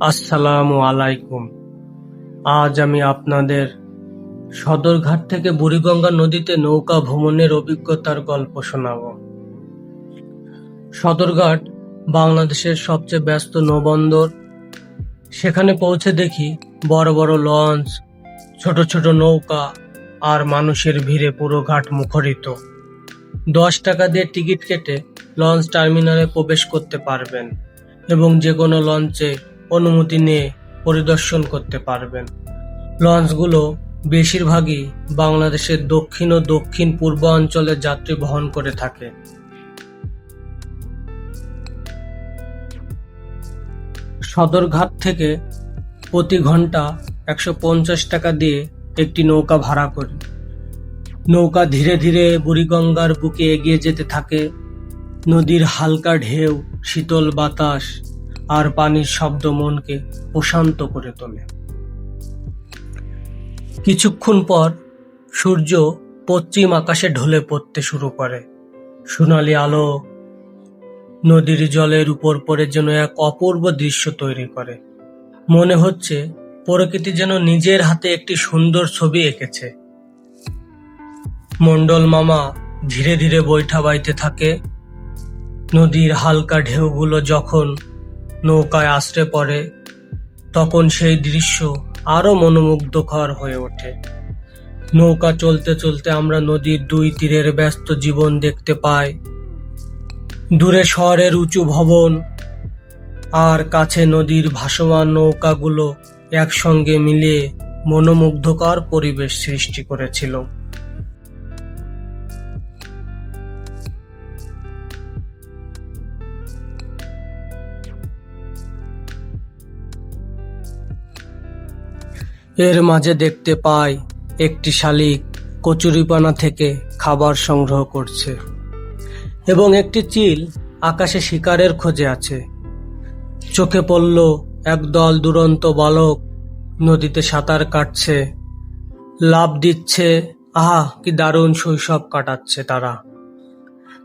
আসসালামু আলাইকুম। আজ আমি আপনাদের সদরঘাট থেকে বুড়িগঙ্গা নদীতে নৌকা ভ্রমণের অভিজ্ঞতার গল্প শোনাব। সদরঘাট বাংলাদেশের সবচেয়ে ব্যস্ত নৌবন্দর। সেখানে পৌঁছে দেখি বড় বড় লঞ্চ, ছোট ছোট নৌকা আর মানুষের ভিড়ে পুরো ঘাট মুখরিত। 10 টাকা দিয়ে টিকিট কেটে লঞ্চ টার্মিনালে প্রবেশ করতে পারবেন এবং যে কোনো লঞ্চে অনুমতি নিয়ে পরিদর্শন করতে পারবেন। লঞ্চগুলো বেশিরভাগই বাংলাদেশের দক্ষিণ ও দক্ষিণ পূর্ব অঞ্চলের যাত্রী বহন করে থাকে। সদরঘাট থেকে প্রতি ঘন্টা 150 টাকা দিয়ে একটি নৌকা ভাড়া করি। নৌকা ধীরে ধীরে বুড়িগঙ্গার বুকে এগিয়ে যেতে থাকে। নদীর হালকা ঢেউ, শীতল বাতাস আর পানির শব্দ মনকে প্রশান্ত করে তোলে। কিছুক্ষণ পর সূর্য পশ্চিম আকাশে ঢলে পড়তে শুরু করে। সোনালি আলো নদীর জলের উপর পড়ে যেন এক অপূর্ব দৃশ্য তৈরি করে। মনে হচ্ছে প্রকৃতি যেন নিজের হাতে একটি সুন্দর ছবি এঁকেছে। মণ্ডল মামা ধীরে ধীরে বৈঠা বাইতে থাকে। নদীর হালকা ঢেউগুলো যখন নৌকায় আছড়ে পড়ে, তখন সেই দৃশ্য আরো মনোমুগ্ধকর হয়ে ওঠে। নৌকা চলতে চলতে আমরা নদীর দুই তীরের ব্যস্ত জীবন দেখতে পাই। দূরে শহরের উঁচু ভবন আর কাছে নদীর ভাসমান নৌকাগুলো একসঙ্গে মিলিয়ে মনোমুগ্ধকর পরিবেশ সৃষ্টি করেছিল। এর মাঝে দেখতে পাই একটি শালিক কচুরিপানা থেকে খাবার সংগ্রহ করছে এবং একটি চিল আকাশে শিকারের খোঁজে আছে। চোখে পড়ল একদল দুরন্ত বালক নদীতে সাঁতার কাটছে, লাফ দিচ্ছে। আহা, কি দারুণ শৈশব কাটাচ্ছে তারা।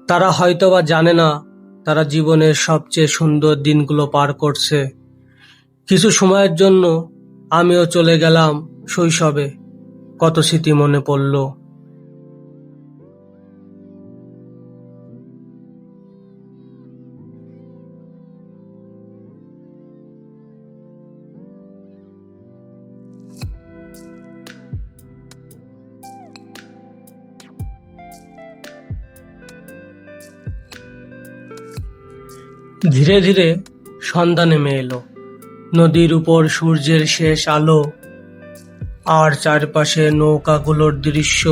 তারা হয়তোবা জানে না তারা জীবনের সবচেয়ে সুন্দর দিনগুলো পার করছে। কিছু সময়ের জন্য আমিও চলে গেলাম শৈশবে। কত স্মৃতি মনে পড়ল। ধীরে ধীরে সন্ধ্যা নেমে এলো। নদীর উপর সূর্যের শেষ আলো আর চারপাশে নৌকাগুলোর দৃশ্য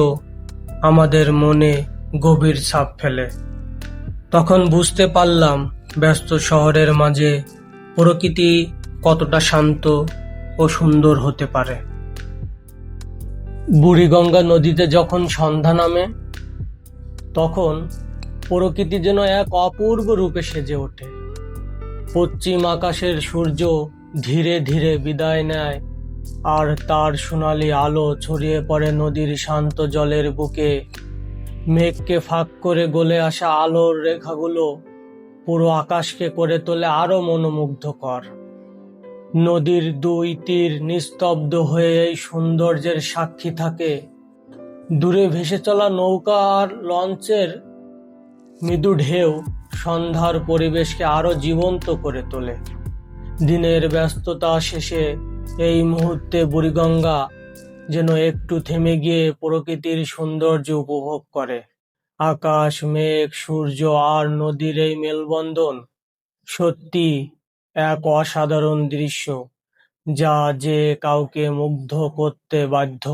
আমাদের মনে গভীর ছাপ ফেলে। তখন বুঝতে পারলাম ব্যস্ত শহরের মাঝে প্রকৃতি কতটা শান্ত ও সুন্দর হতে পারে। বুড়িগঙ্গা নদীতে যখন সন্ধ্যা নামে, তখন প্রকৃতি যেন এক অপূর্ব রূপে সেজে ওঠে। পশ্চিম আকাশের সূর্য ধীরে ধীরে বিদায় নেয় আর তার সোনালি আলো ছড়িয়ে পড়ে নদীর শান্ত জলের বুকে। মেঘকে ফাঁক করে গলে আসা আলোর রেখাগুলো পুরো আকাশকে করে তোলে আরো মনোমুগ্ধকর। নদীর দুই তীর নিস্তব্ধ হয়ে এই সৌন্দর্যের সাক্ষী থাকে। দূরে ভেসে চলা নৌকা আর লঞ্চের মৃদু ঢেউ সন্ধ্যার পরিবেশকে আরো জীবন্ত করে তোলে। দিনের ব্যস্ততা শেষে এই মুহূর্তে বুড়িগঙ্গা যেন একটু থেমে গিয়ে প্রকৃতির সৌন্দর্য উপভোগ করে। আকাশ, মেঘ, সূর্য আর নদীর এই মেলবন্ধন সত্যি এক অসাধারণ দৃশ্য, যা যে কাউকে মুগ্ধ করতে বাধ্য।